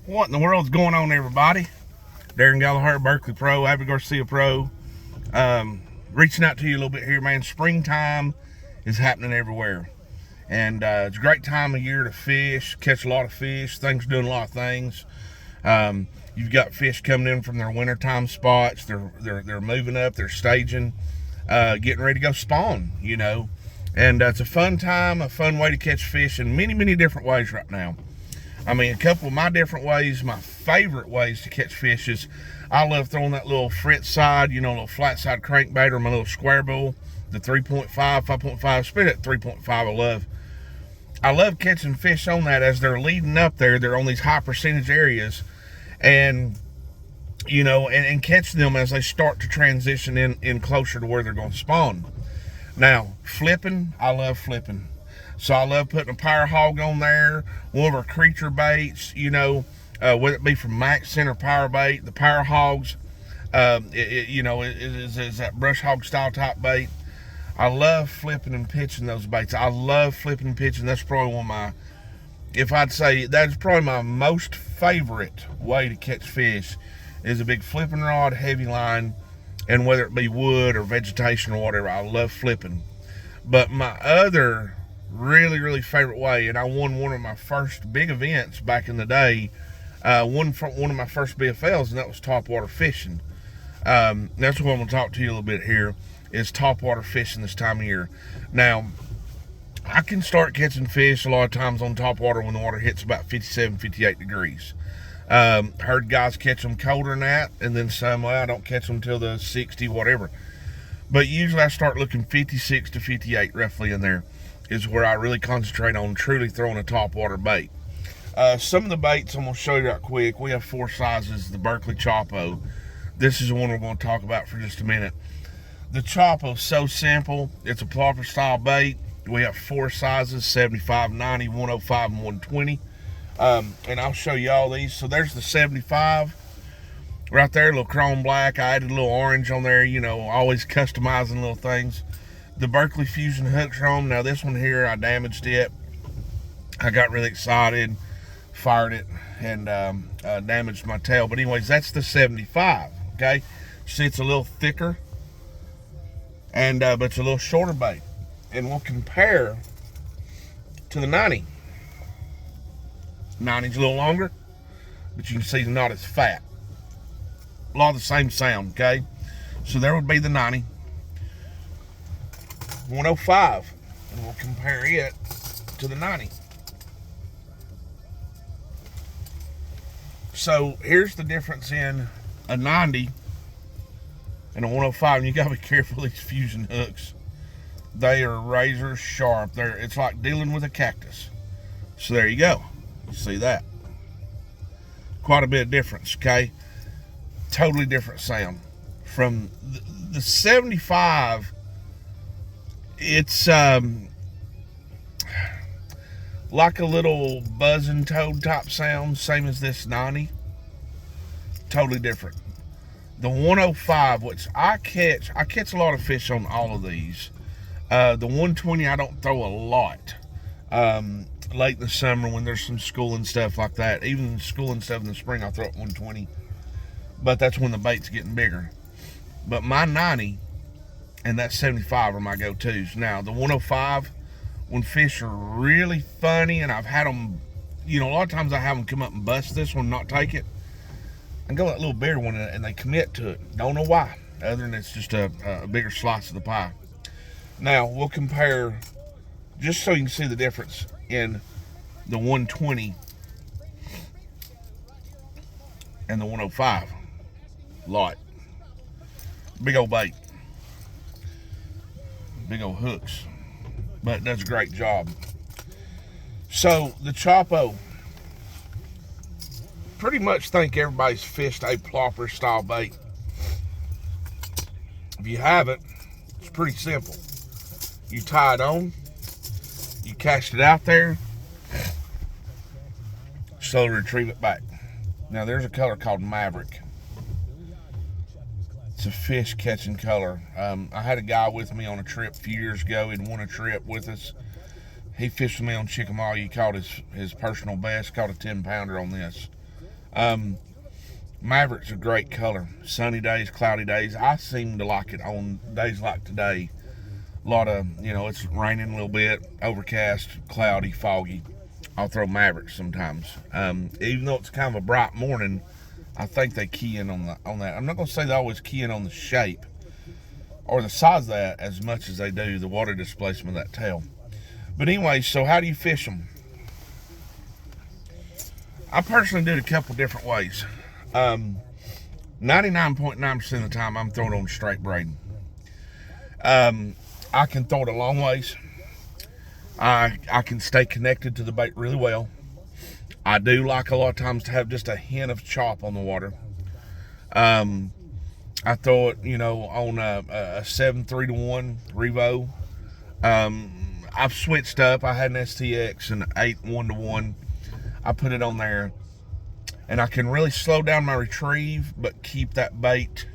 What in the world's going on, everybody? Darren Gallagher, Berkley Pro, Abby Garcia Pro. Reaching out to you a little bit here, man. Springtime is happening everywhere. And it's a great time of year to fish, catch a lot of fish. Things doing a lot of things. You've got fish coming in from their wintertime spots. They're moving up, they're staging, getting ready to go spawn, you know. And it's a fun time, a fun way to catch fish in many, many different ways right now. I mean, a couple of my different ways, my favorite ways to catch fish is I love throwing that little frit side, little flat side crankbait or my little square bull, the 3.5, 5.5, spit at 3.5 I love catching fish on that as they're leading up there. They're on these high percentage areas and, and catch them as they start to transition in closer to where they're going to spawn. Now, flipping, I love flipping. So I love putting a power hog on there, one of our creature baits, whether it be from Max Center Power Bait, the power hogs, is that brush hog style type bait. I love flipping and pitching those baits. I love flipping and pitching. That's probably one of my, if I'd say that's probably my most favorite way to catch fish is a big flipping rod, heavy line, and whether it be wood or vegetation or whatever, I love flipping. But my other really favorite way, and I won one of my first big events back in the day, one of my first BFLs, and that was topwater fishing. That's what I'm going to talk to you a little bit here, is topwater fishing this time of year. Now, I can start catching fish a lot of times on topwater when the water hits about 57, 58 degrees. Heard guys catch them colder than that, and then some, I don't catch them till the 60, whatever. But usually I start looking 56 to 58 roughly in there is where I really concentrate on truly throwing a topwater bait. Some of the baits I'm going to show you right quick. We have 4 sizes. The Berkley choppo. This is the one we're going to talk about for just a minute. The choppo is so simple. It's a plopper style bait. We have 4 sizes, 75, 90, 105, and 120. And I'll show you all these. So there's the 75. Right there, a little chrome black. I added a little orange on there, always customizing little things. The Berkley Fusion hooks are on. Now this one here, I damaged it. I got really excited, fired it, and damaged my tail. But anyways, that's the 75, okay? See, it's a little thicker, and but it's a little shorter bait. And we'll compare to the 90. 90's a little longer, but you can see it's not as fat. A lot of the same sound, okay? So there would be the 90. 105, and we'll compare it to the 90. So here's the difference in a 90 and a 105. And you gotta be careful with these fusion hooks. They are razor sharp. It's like dealing with a cactus. So there you go. You see that? Quite a bit of difference, okay? Totally different sound. From the 75, it's like a little buzzing toad type sound, same as this 90. Totally different. The 105, which I catch a lot of fish on all of these. The 120 I don't throw a lot. Late in the summer when there's some school and stuff like that. Even school and stuff in the spring, I throw at 120. But that's when the bait's getting bigger. But my 90 and that 75 are my go-tos. Now, the 105, when fish are really funny, and I've had them, a lot of times I have them come up and bust this one, not take it, and go that little bigger one, and they commit to it. Don't know why, other than it's just a bigger slice of the pie. Now, we'll compare, just so you can see the difference in the 120 and the 105. Light. Big old bait. Big old hooks, but it does a great job. So the choppo, pretty much think everybody's fished a plopper style bait. If you haven't, it's pretty simple. You tie it on, you cast it out there, slowly retrieve it back. Now there's a color called Maverick. It's a fish catching color. I had a guy with me on a trip a few years ago. He'd won a trip with us. He fished with me on Chickamauga. He caught his personal best, caught a 10-pounder on this. Maverick's a great color. Sunny days, cloudy days. I seem to like it on days like today. A lot of, it's raining a little bit, overcast, cloudy, foggy. I'll throw Maverick sometimes. Even though it's kind of a bright morning, I think they key in on that. I'm not going to say they always key in on the shape or the size of that as much as they do the water displacement of that tail. But anyway, so how do you fish them? I personally do it a couple different ways. 99.9% of the time, I'm throwing on straight braiding. I can throw it a long ways. I can stay connected to the bait really well. I do like a lot of times to have just a hint of chop on the water. I throw it, on a 7-3-1 Revo. I've switched up. I had an STX and 8-1-1. I put it on there, and I can really slow down my retrieve, but keep that bait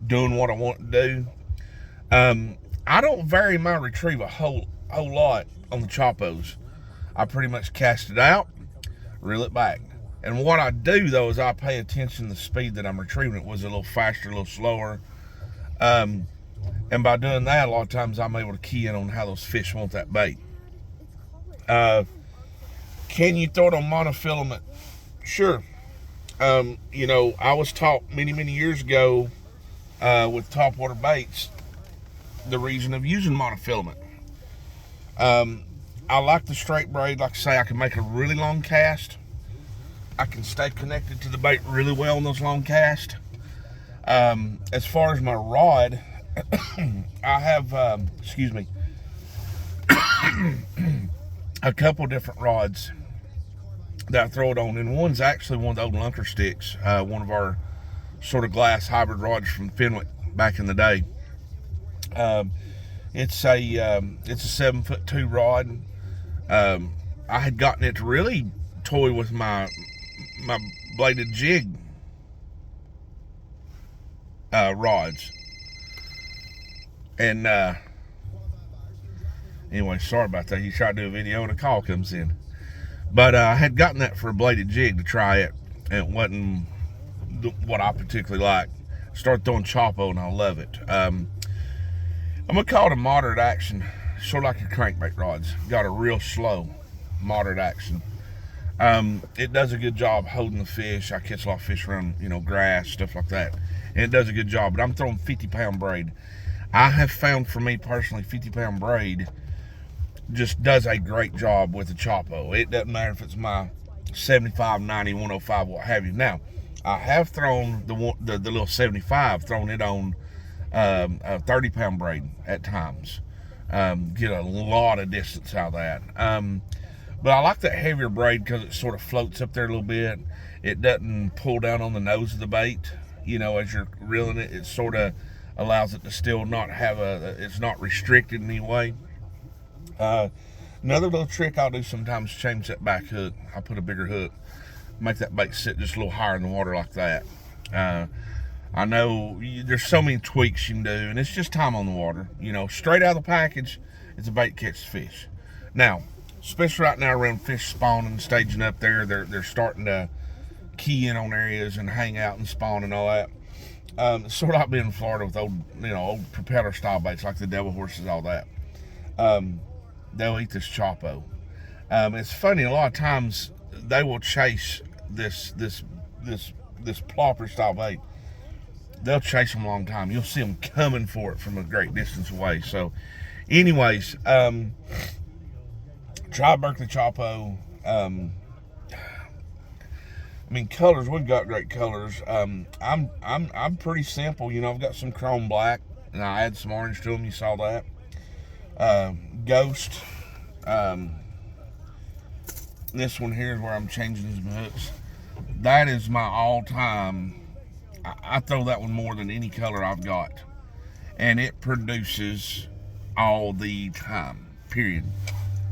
doing what I want to do. I don't vary my retrieve a whole lot on the choppos. I pretty much cast it out, reel it back. And what I do, though, is I pay attention to the speed that I'm retrieving it. Was it a little faster, a little slower? And by doing that, a lot of times I'm able to key in on how those fish want that bait. Can you throw it on monofilament? Sure. I was taught many, many years ago with topwater baits the reason of using monofilament. I like the straight braid. Like I say, I can make a really long cast. I can stay connected to the bait really well on those long casts. As far as my rod, I have, a couple different rods that I throw it on, and one's actually one of the old lunker sticks, one of our sort of glass hybrid rods from Fenwick back in the day. It's a 7'2" rod. I had gotten it to really toy with my bladed jig rods, and anyway, sorry about that. You try to do a video and a call comes in. But I had gotten that for a bladed jig to try it, and it wasn't what I particularly like. Started throwing choppo, and I love it. I'm going to call it a moderate action, sort of like your crankbait rods. Got a real slow, moderate action. It does a good job holding the fish. I catch a lot of fish around, grass, stuff like that. And it does a good job, but I'm throwing 50-pound braid. I have found, for me personally, 50-pound braid just does a great job with the choppo. It doesn't matter if it's my 75, 90, 105, what have you. Now, I have thrown the little 75, thrown it on a 30-pound braid at times. Get a lot of distance out of that. But I like that heavier braid because it sort of floats up there a little bit. It doesn't pull down on the nose of the bait. As you're reeling it, it sort of allows it to still not have it's not restricted in any way. Another little trick I'll do sometimes is change that back hook. I'll put a bigger hook, make that bait sit just a little higher in the water like that. I know there's so many tweaks you can do, and it's just time on the water. Straight out of the package, it's a bait catches fish. Now, especially right now around fish spawning, staging up there, they're starting to key in on areas and hang out and spawn and all that. It's sort of like being in Florida with old propeller style baits like the devil horses, all that. They'll eat this choppo. It's funny, a lot of times they will chase this plopper style bait. They'll chase them a long time. You'll see them coming for it from a great distance away. So, anyways, try Berkley choppo. Colors, we've got great colors. I'm pretty simple. I've got some chrome black, and I add some orange to them. You saw that. Ghost. This one here is where I'm changing some hooks. That is my all-time. I throw that one more than any color I've got, and it produces all the time. Period.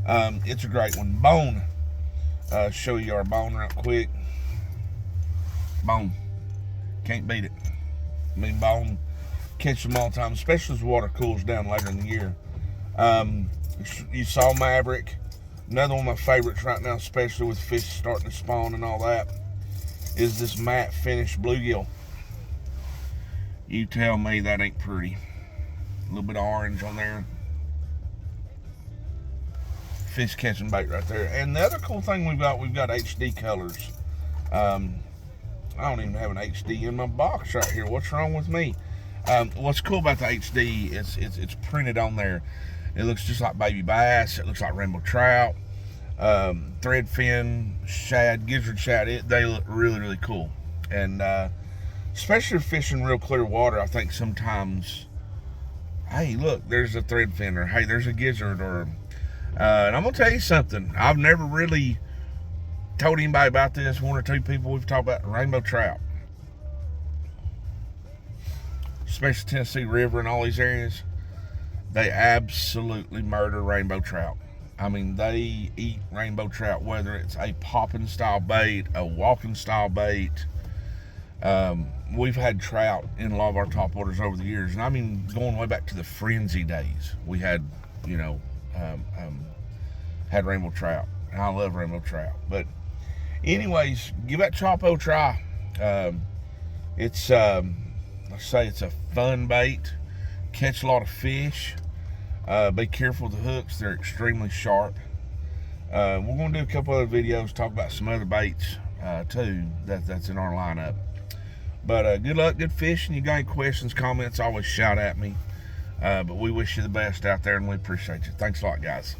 It's a great one. Bone. Show you our bone real quick. Bone. Can't beat it. Bone. Catch them all the time, especially as the water cools down later in the year. You saw Maverick. Another one of my favorites right now, especially with fish starting to spawn and all that. is this matte finish bluegill. You tell me that ain't pretty. A little bit of orange on there. Fish catching bait right there. And the other cool thing we've got HD colors. I don't even have an HD in my box right here. What's wrong with me? What's cool about the HD is it's printed on there. It looks just like baby bass. It looks like rainbow trout, threadfin, shad, gizzard shad. They look really, really cool. And especially fishing real clear water, I think sometimes, hey, look, there's a threadfin, or hey, there's a gizzard, or and I'm gonna tell you something. I've never really told anybody about this. One or two people we've talked about rainbow trout, especially Tennessee River and all these areas. They absolutely murder rainbow trout. I mean, they eat rainbow trout, whether it's a popping style bait, a walking style bait. We've had trout in a lot of our top waters over the years, and I mean, going way back to the frenzy days, we had, had rainbow trout, and I love rainbow trout. But anyways, give that choppo a try. It's let's say it's a fun bait. Catch a lot of fish. Be careful with the hooks; they're extremely sharp. We're going to do a couple other videos, talk about some other baits too that's in our lineup. But good luck, good fishing. You got any questions, comments, always shout at me. But we wish you the best out there, and we appreciate you. Thanks a lot, guys.